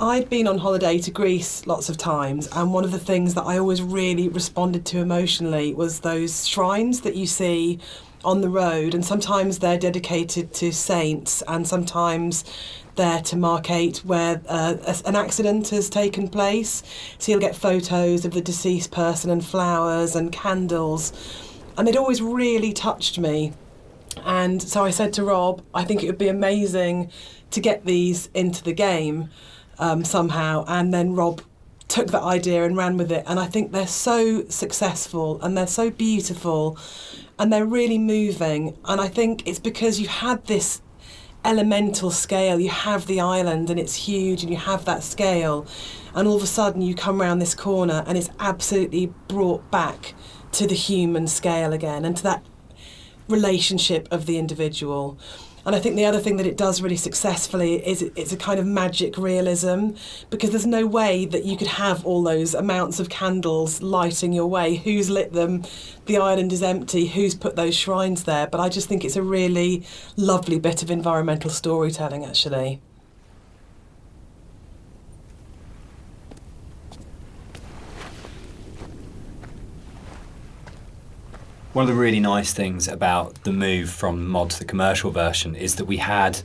I'd been on holiday to Greece lots of times, and one of the things that I always really responded to emotionally was those shrines that you see on the road, and sometimes they're dedicated to saints, and sometimes they're to markate where an accident has taken place. So you'll get photos of the deceased person and flowers and candles, and it always really touched me. And so I said to Rob, I think it would be amazing to get these into the game somehow. And then Rob took that idea and ran with it. And I think they're so successful and they're so beautiful and they're really moving. And I think it's because you had this elemental scale. You have the island and it's huge and you have that scale. And all of a sudden you come around this corner and it's absolutely brought back to the human scale again and to that relationship of the individual. And I think the other thing that it does really successfully is it's a kind of magic realism, because there's no way that you could have all those amounts of candles lighting your way. Who's lit them? The island is empty. Who's put those shrines there? But I just think it's a really lovely bit of environmental storytelling, actually. One of the really nice things about the move from mod to the commercial version is that we had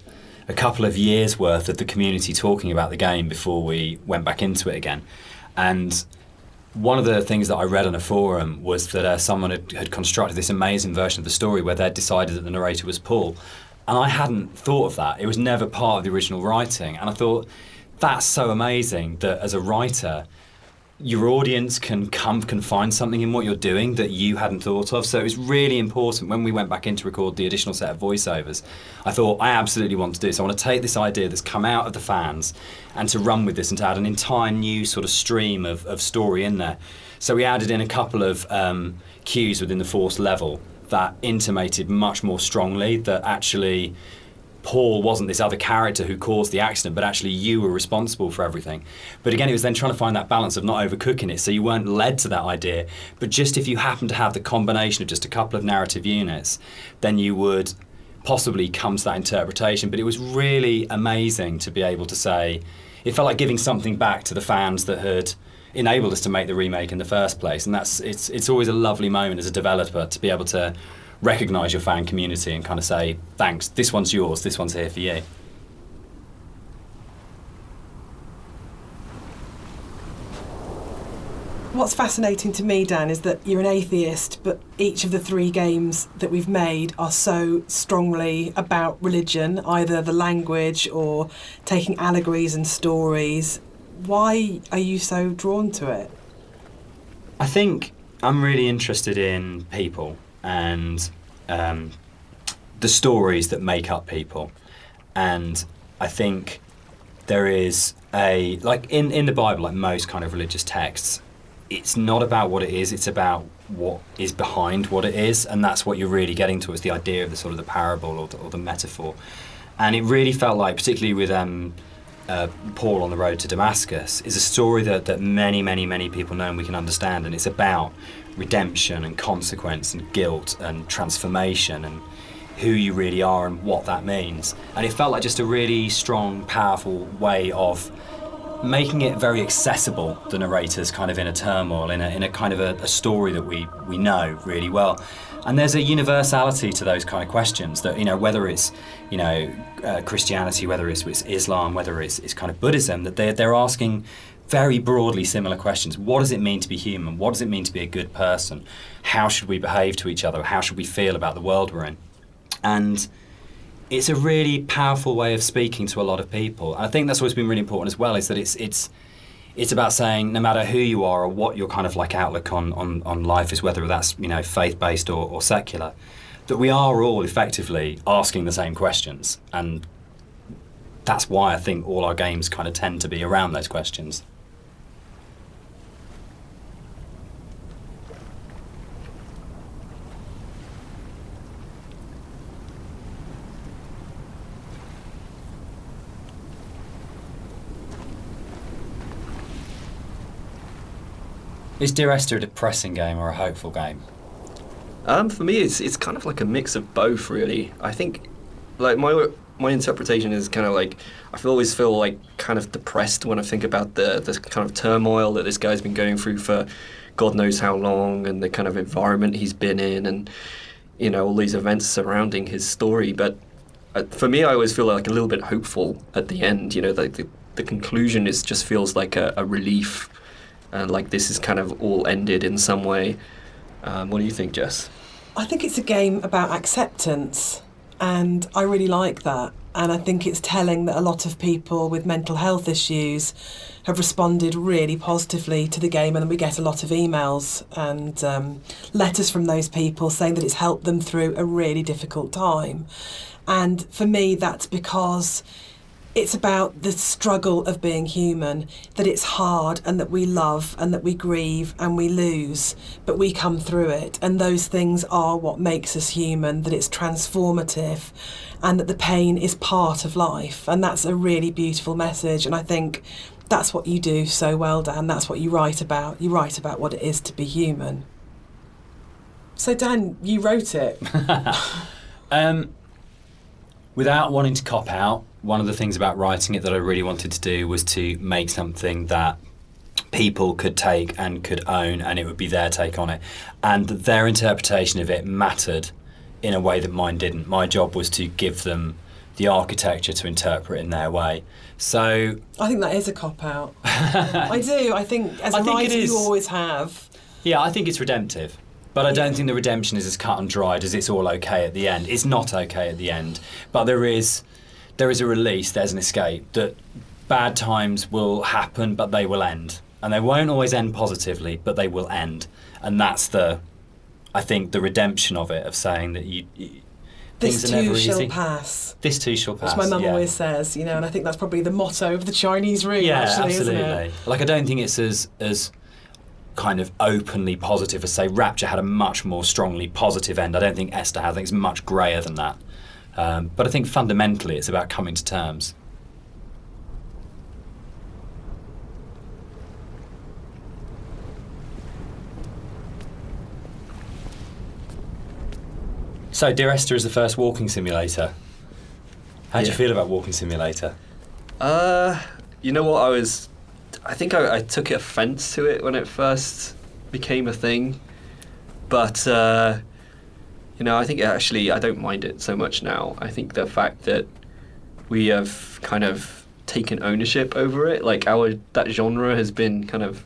a couple of years worth of the community talking about the game before we went back into it again. And one of the things that I read on a forum was that someone had constructed this amazing version of the story where they'd decided that the narrator was Paul. And I hadn't thought of that. It was never part of the original writing. And I thought, that's so amazing that as a writer, your audience can find something in what you're doing that you hadn't thought of. So it was really important when we went back in to record the additional set of voiceovers. I thought, I absolutely want to do this. I want to take this idea that's come out of the fans and to run with this and to add an entire new sort of stream of story in there. So we added in a couple of cues within the force level that intimated much more strongly that actually Paul wasn't this other character who caused the accident, but actually you were responsible for everything. But again, it was then trying to find that balance of not overcooking it, so you weren't led to that idea, but just if you happen to have the combination of just a couple of narrative units, then you would possibly come to that interpretation. But it was really amazing to be able to say, it felt like giving something back to the fans that had enabled us to make the remake in the first place. And it's always a lovely moment as a developer to be able to recognise your fan community and kind of say, thanks, this one's yours, this one's here for you. What's fascinating to me, Dan, is that you're an atheist, but each of the 3 games that we've made are so strongly about religion, either the language or taking allegories and stories. Why are you so drawn to it? I think I'm really interested in people and the stories that make up people. And I think there is like in the Bible, like most kind of religious texts, it's not about what it is, it's about what is behind what it is, and that's what you're really getting to, is the idea of the sort of the parable or the metaphor. And it really felt like, particularly with Paul on the road to Damascus, is a story that many people know and we can understand, and it's about redemption and consequence and guilt and transformation and who you really are and what that means. And it felt like just a really strong, powerful way of making it very accessible, the narrator's kind of inner turmoil, in a kind of a story that we know really well. And there's a universality to those kind of questions that, whether it's, Christianity, whether it's Islam, whether it's kind of Buddhism, that they're asking very broadly similar questions. What does it mean to be human? What does it mean to be a good person? How should we behave to each other? How should we feel about the world we're in? And it's a really powerful way of speaking to a lot of people. And I think that's always been really important as well, is that it's about saying, no matter who you are or what your kind of like outlook on life is, whether that's faith-based or secular, that we are all effectively asking the same questions. And that's why I think all our games kind of tend to be around those questions. Is Dear Esther a depressing game or a hopeful game? For me, it's kind of like a mix of both, really. I think, like my interpretation is kind of like always feel like kind of depressed when I think about the kind of turmoil that this guy's been going through for God knows how long, and the kind of environment he's been in, and all these events surrounding his story. But for me, I always feel like a little bit hopeful at the end. The conclusion just feels like a relief, and like this is kind of all ended in some way. What do you think, Jess? I think it's a game about acceptance, and I really like that. And I think it's telling that a lot of people with mental health issues have responded really positively to the game, and we get a lot of emails and letters from those people saying that it's helped them through a really difficult time. And for me, that's because it's about the struggle of being human, that it's hard and that we love and that we grieve and we lose, but we come through it. And those things are what makes us human, that it's transformative and that the pain is part of life. And that's a really beautiful message. And I think that's what you do so well, Dan. That's what you write about. You write about what it is to be human. So, Dan, you wrote it. Without wanting to cop out, one of the things about writing it that I really wanted to do was to make something that people could take and could own, and it would be their take on it. And their interpretation of it mattered in a way that mine didn't. My job was to give them the architecture to interpret in their way. So I think that is a cop-out. I do. I think as a writer you always have. Yeah, I think it's redemptive. But I don't think the redemption is as cut and dried as it's all okay at the end. It's not okay at the end. But there is a release, there's an escape, that bad times will happen, but they will end. And they won't always end positively, but they will end. And that's I think, the redemption of it, of saying that this things are never easy. This too shall pass. This too shall pass, which my mum always says, and I think that's probably the motto of the Chinese room, yeah, actually, absolutely. isn't it? Like, I don't think it's as kind of openly positive as, say, Rapture had a much more strongly positive end. I don't think Esther has. I think it's much greyer than that. But I think fundamentally it's about coming to terms. So, Dear Esther is the first walking simulator. How do you feel about Walking Simulator? You know what, I think I took offence to it when it first became a thing, but I think actually I don't mind it so much now. I think the fact that we have kind of taken ownership over it, like that genre has been kind of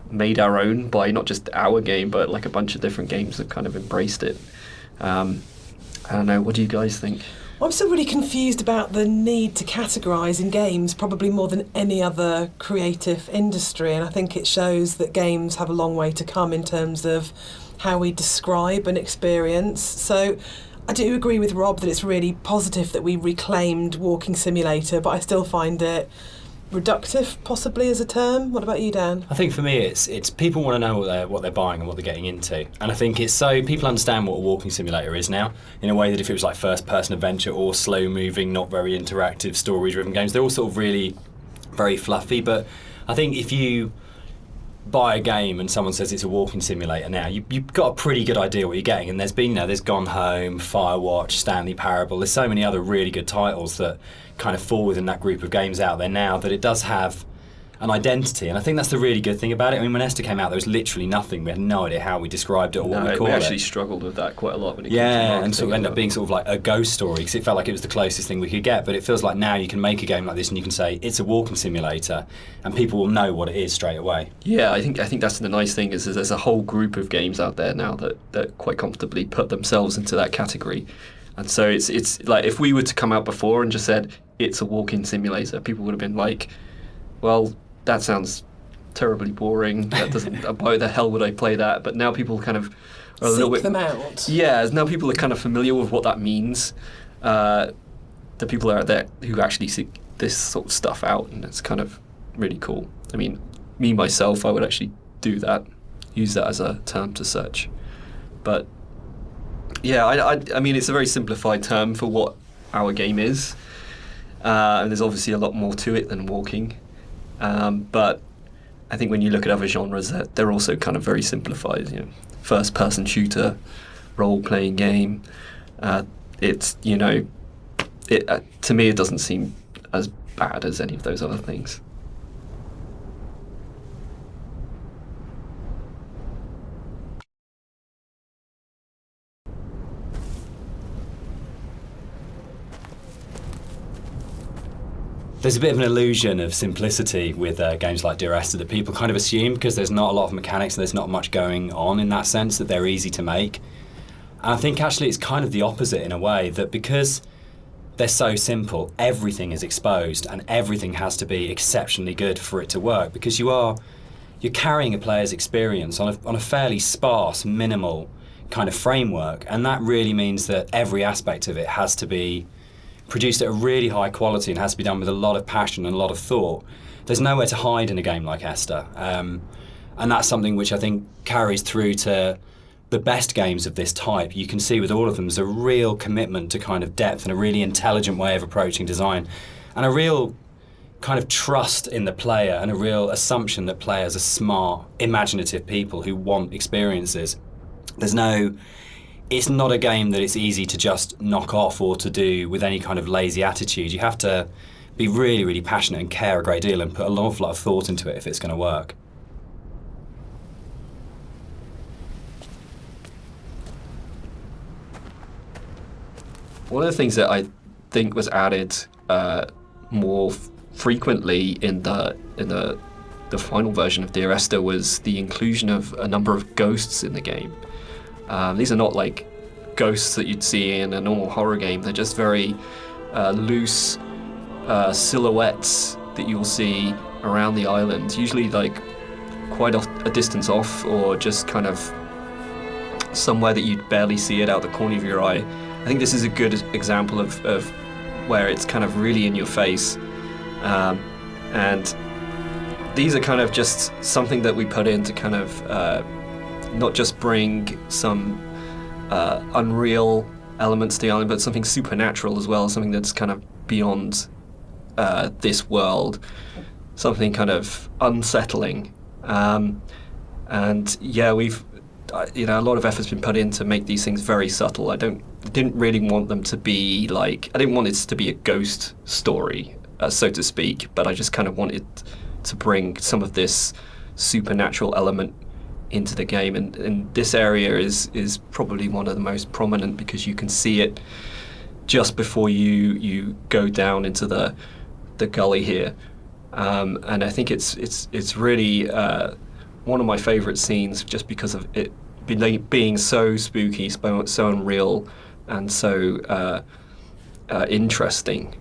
made our own by not just our game, but like a bunch of different games have kind of embraced it. I don't know, what do you guys think? I'm still really confused about the need to categorise in games, probably more than any other creative industry, and I think it shows that games have a long way to come in terms of how we describe an experience. So I do agree with Rob that it's really positive that we reclaimed Walking Simulator, but I still find it reductive, possibly, as a term. What about you, Dan? I think for me it's people want to know what they're buying and what they're getting into, and I think it's so people understand what a walking simulator is now, in a way that if it was like first person adventure or slow moving, not very interactive, story driven games, they're all sort of really very fluffy. But I think if you buy a game and someone says it's a walking simulator now, you've got a pretty good idea what you're getting. And there's been, there's Gone Home, Firewatch, Stanley Parable. There's so many other really good titles that kind of fall within that group of games out there now, that it does have an identity, and I think that's the really good thing about it. I mean, when Esther came out, there was literally nothing. We had no idea how we described it or what we called it. We actually struggled with that quite a lot when it came to and sort of ended up being sort of like a ghost story, because it felt like it was the closest thing we could get. But it feels like now you can make a game like this and you can say it's a walking simulator, and people will know what it is straight away. Yeah, I think that's the nice thing is there's a whole group of games out there now that quite comfortably put themselves into that category. And so it's like, if we were to come out before and just said it's a walking simulator, people would have been like, well, that sounds terribly boring. That doesn't. Why the hell would I play that? But now people kind of are a little bit. Seek them out. Yeah, now people are kind of familiar with what that means. The people out there who actually seek this sort of stuff out, and it's kind of really cool. I mean, me myself, I would actually do that, use that as a term to search. But yeah, I mean, it's a very simplified term for what our game is, and there's obviously a lot more to it than walking. But I think when you look at other genres, they're also kind of very simplified. First-person shooter, role-playing game. it's to me it doesn't seem as bad as any of those other things. There's a bit of an illusion of simplicity with games like Dear Esther that people kind of assume, because there's not a lot of mechanics and there's not much going on in that sense, that they're easy to make. And I think actually it's kind of the opposite in a way, that because they're so simple, everything is exposed and everything has to be exceptionally good for it to work, because you're carrying a player's experience on a fairly sparse, minimal kind of framework, and that really means that every aspect of it has to be produced at a really high quality and has to be done with a lot of passion and a lot of thought. There's nowhere to hide in a game like Esther, and that's something which I think carries through to the best games of this type. You can see with all of them there's a real commitment to kind of depth and a really intelligent way of approaching design, and a real kind of trust in the player and a real assumption that players are smart, imaginative people who want experiences. It's not a game that it's easy to just knock off or to do with any kind of lazy attitude. You have to be really, really passionate and care a great deal and put an awful lot of thought into it if it's going to work. One of the things that I think was added more frequently in the final version of Dear Esther was the inclusion of a number of ghosts in the game. These are not like ghosts that you'd see in a normal horror game. They're just very loose silhouettes that you'll see around the island, usually like quite a distance off, or just kind of somewhere that you'd barely see it out the corner of your eye. I think this is a good example of where it's kind of really in your face. And these are kind of just something that we put in to kind of not just bring some unreal elements to the island, but something supernatural as well, something that's kind of beyond this world, something kind of unsettling. And yeah, a lot of effort's been put in to make these things very subtle. I didn't really want them to be like, I didn't want it to be a ghost story, so to speak, but I just kind of wanted to bring some of this supernatural element into the game, and this area is probably one of the most prominent, because you can see it just before you go down into the gully here, and I think it's really one of my favorite scenes, just because of it being so spooky, so unreal, and so interesting.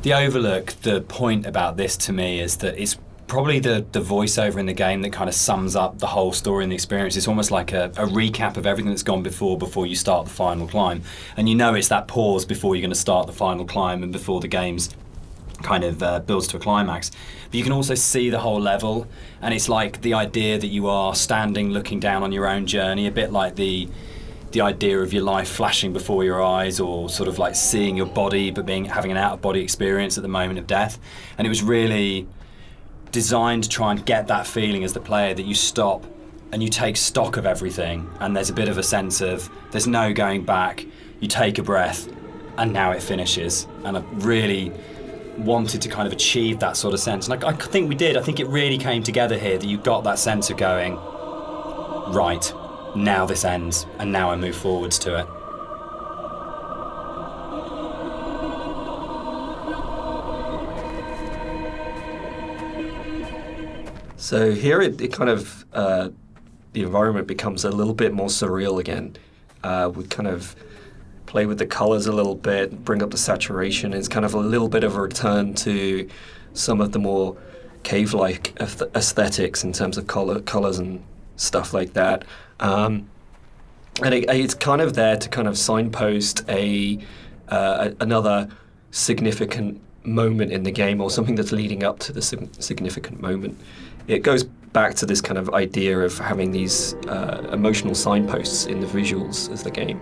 The overlook, the point about this to me is that it's probably the voiceover in the game that kind of sums up the whole story and the experience. It's almost like a recap of everything that's gone before you start the final climb. And you know it's that pause before you're going to start the final climb and before the game's kind of builds to a climax. But you can also see the whole level, and it's like the idea that you are standing looking down on your own journey, a bit like the idea of your life flashing before your eyes, or sort of like seeing your body but having an out-of-body experience at the moment of death. And it was really designed to try and get that feeling as the player, that you stop and you take stock of everything, and there's a bit of a sense of there's no going back. You take a breath and now it finishes. And I really wanted to kind of achieve that sort of sense, and I think we did. I think it really came together here, that you got that sense of going, right, now this ends, and now I move forwards to it. So here it kind of, the environment becomes a little bit more surreal again. We kind of play with the colors a little bit, bring up the saturation. It's kind of a little bit of a return to some of the more cave-like aesthetics in terms of colors and stuff like that. And it's kind of there to kind of signpost another significant moment in the game, or something that's leading up to the significant moment. It goes back to this kind of idea of having these emotional signposts in the visuals of the game,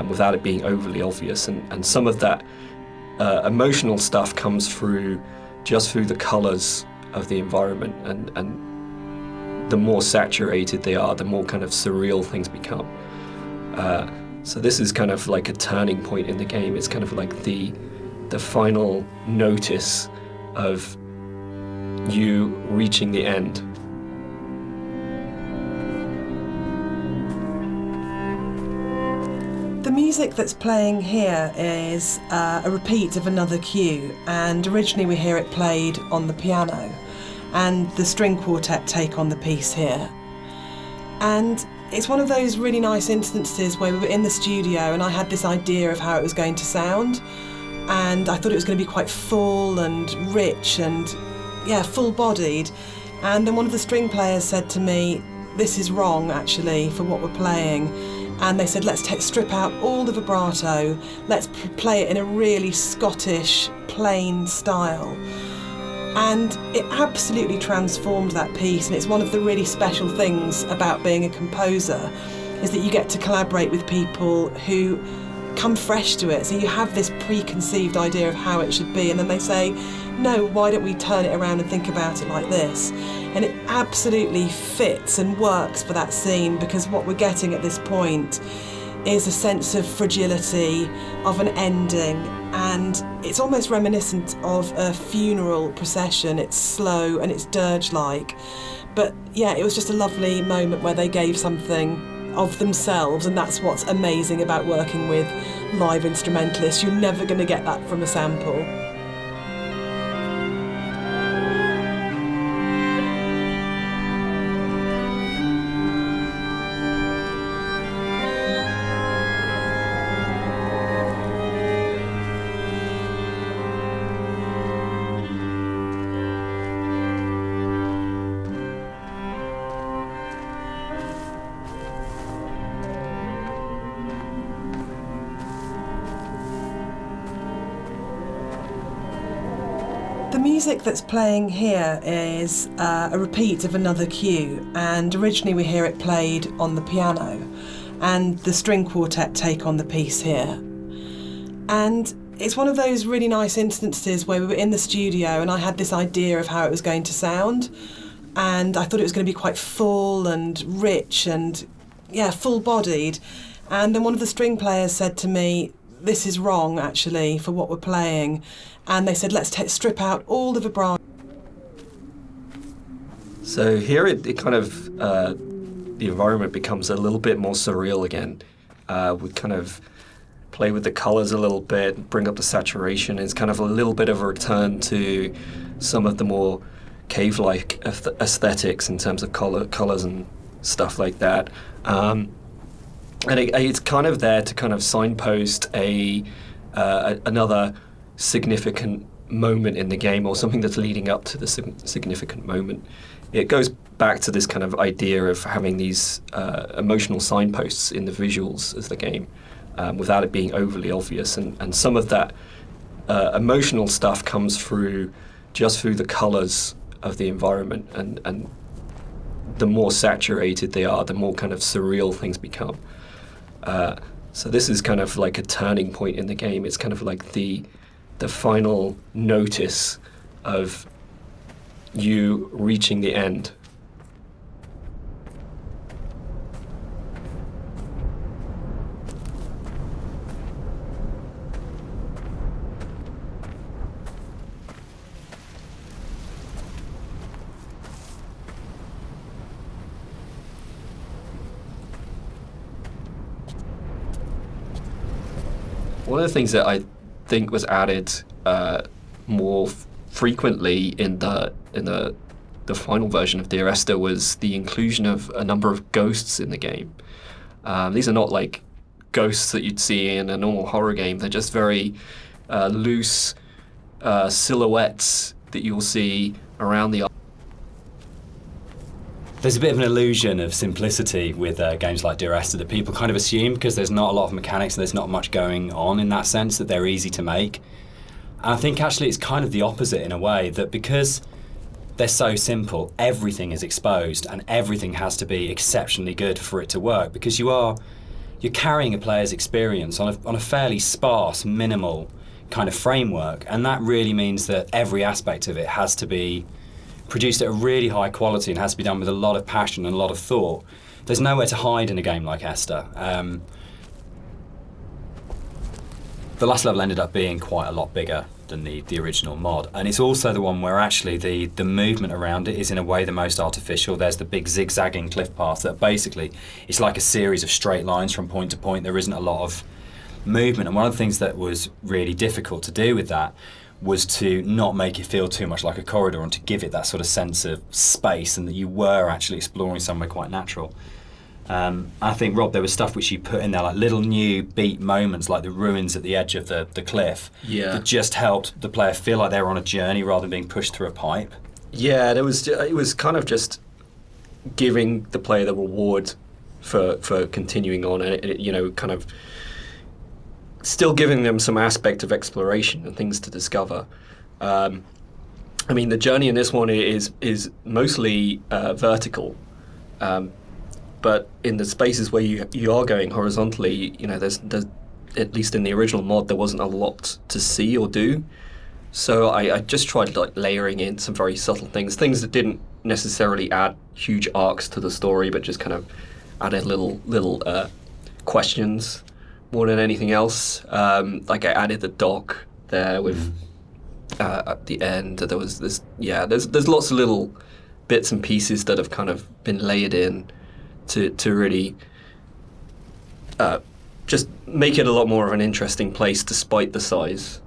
without it being overly obvious. And some of that emotional stuff comes through just through the colors of the environment, and the more saturated they are, the more kind of surreal things become. So this is kind of like a turning point in the game. It's kind of like the final notice of you reaching the end. The music that's playing here is a repeat of another cue, and originally we hear it played on the piano, and the string quartet take on the piece here. And it's one of those really nice instances where we were in the studio and I had this idea of how it was going to sound, and I thought it was going to be quite full and rich and full-bodied. And then one of the string players said to me, "This is wrong actually for what we're playing." And they said, let's strip out all the vibrato, let's play it in a really Scottish, plain style. And it absolutely transformed that piece, and it's one of the really special things about being a composer, is that you get to collaborate with people who come fresh to it. So you have this preconceived idea of how it should be, and then they say, no, why don't we turn it around and think about it like this? And it absolutely fits and works for that scene, because what we're getting at this point is a sense of fragility, of an ending, and it's almost reminiscent of a funeral procession. It's slow and it's dirge-like. But yeah, it was just a lovely moment where they gave something of themselves, and that's what's amazing about working with live instrumentalists. You're never going to get that from a sample. The music that's playing here is a repeat of another cue, and originally we hear it played on the piano, and the string quartet take on the piece here. And it's one of those really nice instances where we were in the studio and I had this idea of how it was going to sound, and I thought it was going to be quite full and rich and full-bodied. And then one of the string players said to me, "This is wrong actually for what we're playing." And they said, let's strip out all the vibrato. So here it kind of, the environment becomes a little bit more surreal again. We kind of play with the colors a little bit, bring up the saturation. It's kind of a little bit of a return to some of the more cave-like aesthetics in terms of colors and stuff like that. And it's kind of there to kind of signpost another significant moment in the game, or something that's leading up to the significant moment. It goes back to this kind of idea of having these emotional signposts in the visuals of the game, without it being overly obvious. And some of that emotional stuff comes through just through the colors of the environment, and the more saturated they are, the more kind of surreal things become. So this is kind of like a turning point in the game. It's kind of like the final notice of you reaching the end. One of the things that I think was added more frequently in the final version of Dear Esther was the inclusion of a number of ghosts in the game. These are not like ghosts that you'd see in a normal horror game. They're just very loose silhouettes that you'll see around the. There's a bit of an illusion of simplicity with games like Dear Esther that people kind of assume because there's not a lot of mechanics and there's not much going on in that sense that they're easy to make. And I think actually it's kind of the opposite in a way, that because they're so simple, everything is exposed and everything has to be exceptionally good for it to work, because you're carrying a player's experience on a fairly sparse, minimal kind of framework, and that really means that every aspect of it has to be produced at a really high quality and has to be done with a lot of passion and a lot of thought. There's nowhere to hide in a game like Esther. The last level ended up being quite a lot bigger than the original mod, and it's also the one where actually the movement around it is in a way the most artificial. There's the big zigzagging cliff path that basically it's like a series of straight lines from point to point. There isn't a lot of movement, and one of the things that was really difficult to do with that was to not make it feel too much like a corridor and to give it that sort of sense of space and that you were actually exploring somewhere quite natural. I think, Rob, there was stuff which you put in there, like little new beat moments, like the ruins at the edge of the cliff, that just helped the player feel like they were on a journey rather than being pushed through a pipe. Yeah, it was kind of just giving the player the reward for continuing on, and it kind of still giving them some aspect of exploration and things to discover. I mean, the journey in this one is mostly vertical. But in the spaces where you are going horizontally, there's at least in the original mod, there wasn't a lot to see or do. So I just tried like layering in some very subtle things that didn't necessarily add huge arcs to the story, but just kind of added little questions more than anything else. Like I added the dock there with at the end. There was this, there's lots of little bits and pieces that have kind of been layered in to really just make it a lot more of an interesting place despite the size.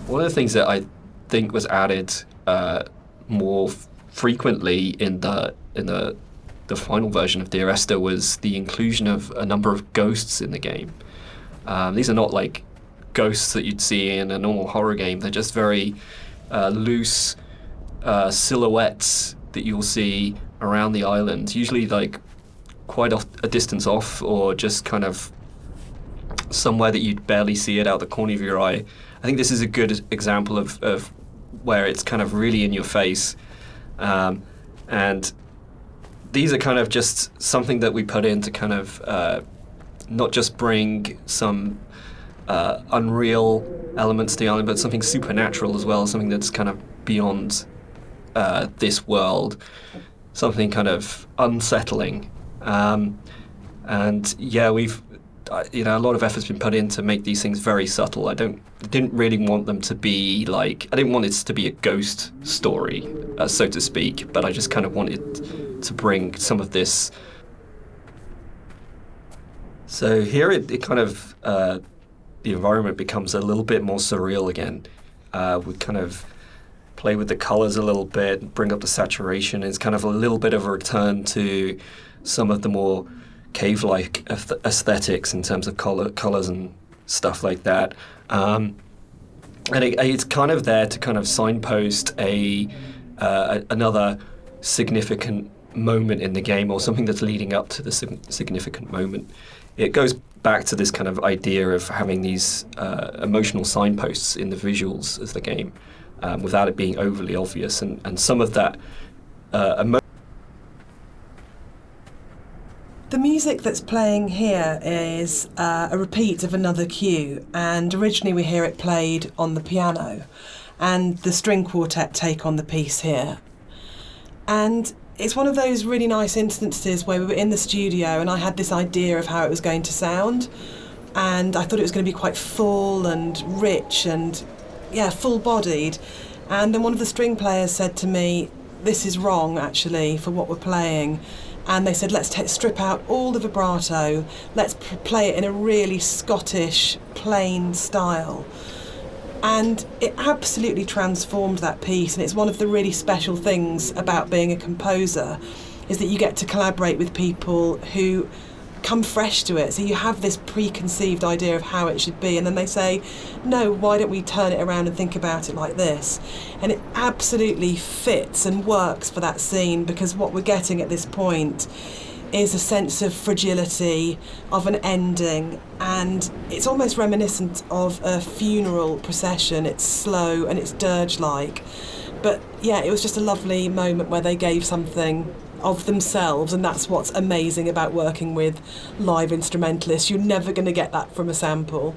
One of the things that I think was added more frequently in the final version of Dear Esther was the inclusion of a number of ghosts in the game. These are not like ghosts that you'd see in a normal horror game. They're just very loose silhouettes that you'll see around the island, usually like quite a distance off, or just kind of somewhere that you'd barely see it out the corner of your eye. I think this is a good example of where it's kind of really in your face. And these are kind of just something that we put in to kind of not just bring some unreal elements to the island, but something supernatural as well, something that's kind of beyond this world, something kind of unsettling. And yeah, we've a lot of effort's been put in to make these things very subtle. I didn't really want them to be like, I didn't want it to be a ghost story, so to speak, but I just kind of wanted to bring some of this. So here it kind of, the environment becomes a little bit more surreal again. We kind of play with the colors a little bit, bring up the saturation. It's kind of a little bit of a return to some of the more cave-like aesthetics in terms of colors and stuff like that. And it's kind of there to kind of signpost another significant moment in the game, or something that's leading up to the significant moment. It goes back to this kind of idea of having these emotional signposts in the visuals of the game, without it being overly obvious, and some of that The music that's playing here is a repeat of another cue, and originally we hear it played on the piano, and the string quartet take on the piece here. And it's one of those really nice instances where we were in the studio and I had this idea of how it was going to sound, and I thought it was going to be quite full and rich and, yeah, full-bodied. And then one of the string players said to me, "This is wrong, actually, for what we're playing." And they said, let's strip out all the vibrato, let's play it in a really Scottish, plain style. And it absolutely transformed that piece, and it's one of the really special things about being a composer, is that you get to collaborate with people who come fresh to it. So you have this preconceived idea of how it should be, and then they say, no, why don't we turn it around and think about it like this? And it absolutely fits and works for that scene, because what we're getting at this point is a sense of fragility, of an ending, and it's almost reminiscent of a funeral procession. It's slow and it's dirge-like. But yeah, it was just a lovely moment where they gave something of themselves, and that's what's amazing about working with live instrumentalists. You're never going to get that from a sample.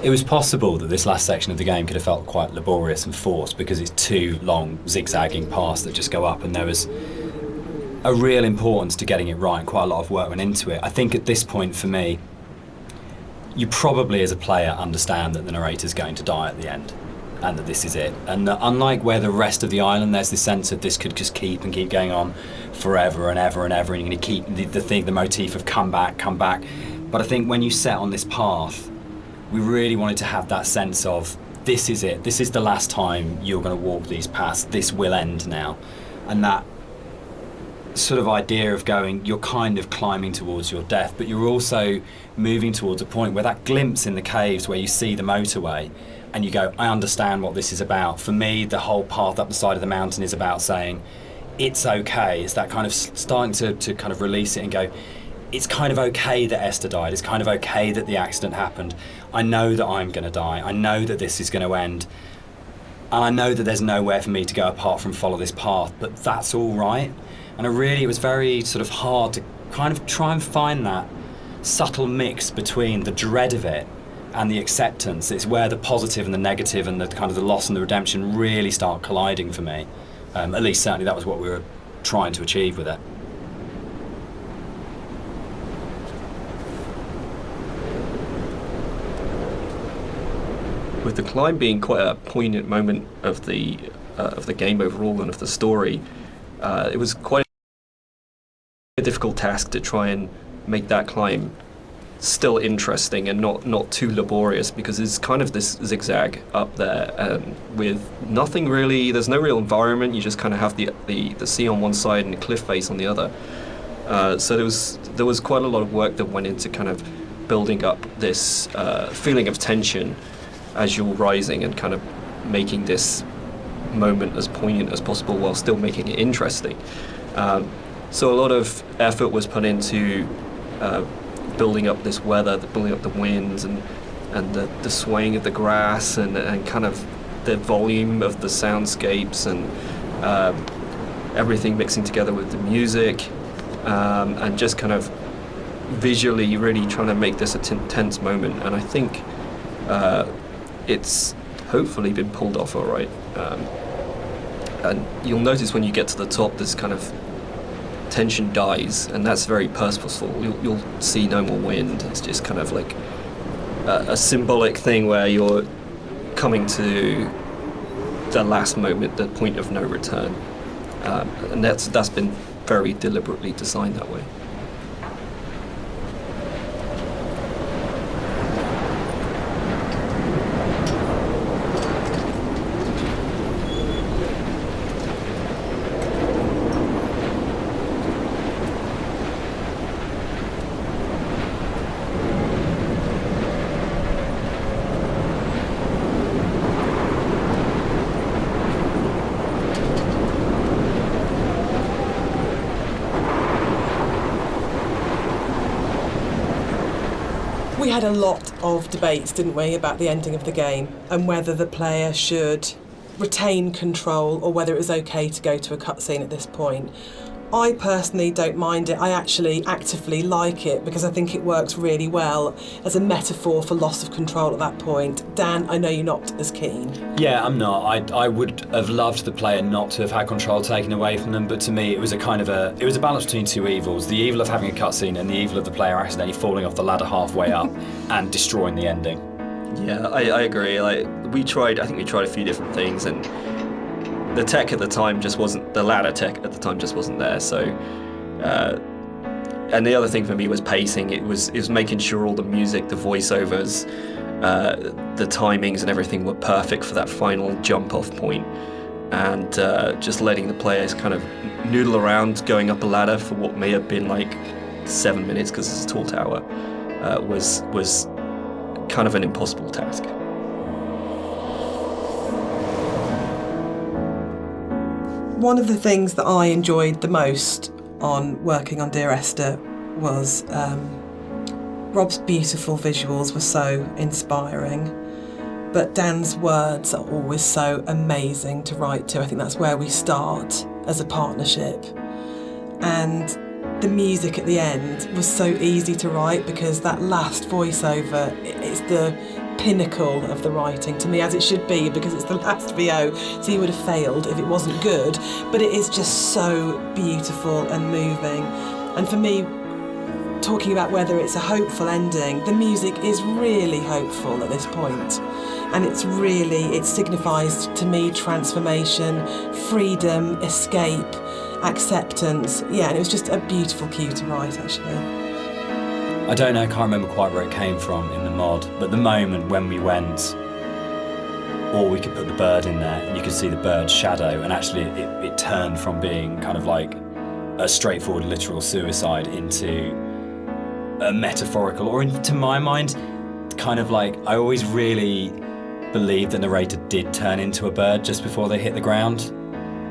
It was possible that this last section of the game could have felt quite laborious and forced because it's two long zigzagging paths that just go up, and there was a real importance to getting it right, and quite a lot of work went into it. I think at this point for me, you probably as a player understand that the narrator's going to die at the end and that this is it. And that unlike where the rest of the island, there's this sense of this could just keep going on forever and ever and ever, and you're going to keep the motif of come back. But I think when you set on this path, we really wanted to have that sense of this is it, this is the last time you're going to walk these paths, this will end now. And that sort of idea of going, you're kind of climbing towards your death, but you're also moving towards a point where that glimpse in the caves where you see the motorway and you go, I understand what this is about. For me, the whole path up the side of the mountain is about saying, it's okay. It's that kind of starting to kind of release it and go, it's kind of okay that Esther died. It's kind of okay that the accident happened. I know that I'm going to die. I know that this is going to end. And I know that there's nowhere for me to go apart from follow this path, but that's all right. And it was very sort of hard to kind of try and find that subtle mix between the dread of it and the acceptance. It's where the positive and the negative and the kind of the loss and the redemption really start colliding for me. At least certainly that was what we were trying to achieve with it. With the climb being quite a poignant moment of the game overall and of the story, it was quite a difficult task to try and make that climb still interesting and not too laborious, because it's kind of this zigzag up there with nothing really. There's no real environment. You just kind of have the sea on one side and the cliff face on the other. So there was quite a lot of work that went into kind of building up this feeling of tension as you're rising and kind of making this moment as poignant as possible while still making it interesting. So a lot of effort was put into building up this weather, building up the winds and the swaying of the grass and kind of the volume of the soundscapes and everything mixing together with the music and just kind of visually really trying to make this a tense moment. And I think it's hopefully been pulled off all right. And you'll notice when you get to the top, this kind of tension dies, and that's very purposeful. You'll see no more wind. It's just kind of like a symbolic thing where you're coming to the last moment, the point of no return. And that's been very deliberately designed that way. We had a lot of debates, didn't we, about the ending of the game and whether the player should retain control or whether it was okay to go to a cutscene at this point. I personally don't mind it. I actually actively like it because I think it works really well as a metaphor for loss of control at that point. Dan, I know you're not as keen. Yeah, I'm not. I would have loved the player not to have had control taken away from them, but to me it was a balance between two evils. The evil of having a cutscene and the evil of the player accidentally falling off the ladder halfway up and destroying the ending. Yeah, I agree. Like I think we tried a few different things, and the tech at the time just wasn't, the ladder tech at the time just wasn't there. So, and the other thing for me was pacing. It was making sure all the music, the voiceovers, the timings and everything were perfect for that final jump off point, and just letting the players kind of noodle around going up a ladder for what may have been like 7 minutes because it's a tall tower was kind of an impossible task. One of the things that I enjoyed the most on working on Dear Esther was Rob's beautiful visuals were so inspiring, but Dan's words are always so amazing to write to. I think that's where we start as a partnership. And the music at the end was so easy to write because that last voiceover, it's the pinnacle of the writing to me, as it should be, because it's the last VO, so you would have failed if it wasn't good, but it is just so beautiful and moving. And for me, talking about whether it's a hopeful ending, the music is really hopeful at this point, and it signifies to me transformation, freedom, escape, acceptance. Yeah, and it was just a beautiful cue to write, actually. I don't know, I can't remember quite where it came from in the mod, but the moment when we went, or we could put the bird in there, and you could see the bird's shadow, and actually it turned from being kind of like a straightforward literal suicide into a metaphorical, or to my mind, kind of like, I always really believed the narrator did turn into a bird just before they hit the ground,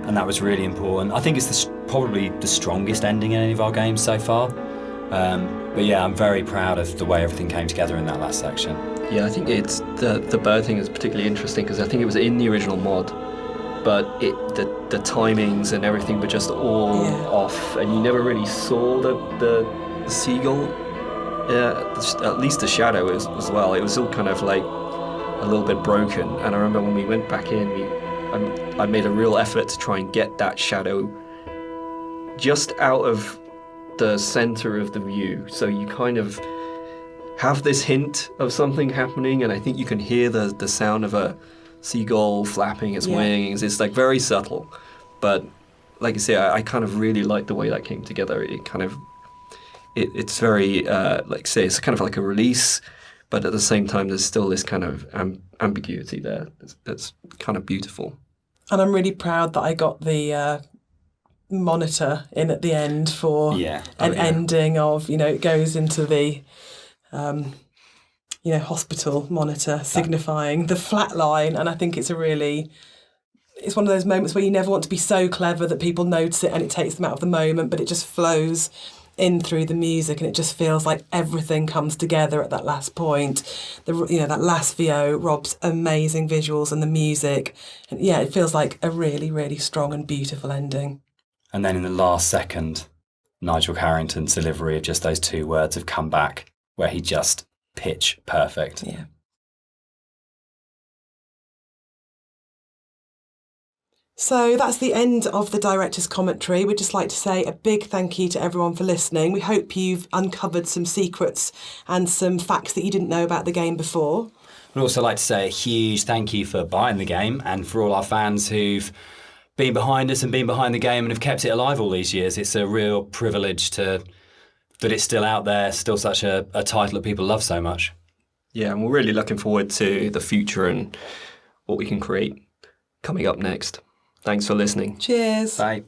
and that was really important. I think it's probably the strongest ending in any of our games so far. But yeah, I'm very proud of the way everything came together in that last section. Yeah, I think it's the bird thing is particularly interesting because I think it was in the original mod, but the timings and everything were just all off, and you never really saw the seagull. Yeah, at least the shadow as well. It was all kind of like a little bit broken. And I remember when we went back in, I made a real effort to try and get that shadow just out of the center of the view, so you kind of have this hint of something happening, and I think you can hear the sound of a seagull flapping its wings. It's like very subtle, but like I say, I kind of really like the way that came together. It kind of it's very like say it's kind of like a release, but at the same time there's still this kind of ambiguity there that's kind of beautiful. And I'm really proud that I got the monitor in at the end for an ending of, it goes into the hospital monitor signifying the flat line, and I think it's one of those moments where you never want to be so clever that people notice it and it takes them out of the moment, but it just flows in through the music, and it just feels like everything comes together at that last point. That last VO, Rob's amazing visuals and the music, and it feels like a really, really strong and beautiful ending. And then in the last second, Nigel Carrington's delivery of just those two words have come back, where he just pitch perfect. Yeah. So that's the end of the director's commentary. We'd just like to say a big thank you to everyone for listening. We hope you've uncovered some secrets and some facts that you didn't know about the game before. We'd also like to say a huge thank you for buying the game, and for all our fans who've been behind us and been behind the game and have kept it alive all these years. It's a real privilege that it's still out there, still such a title that people love so much. Yeah, and we're really looking forward to the future and what we can create coming up next. Thanks for listening. Cheers. Bye.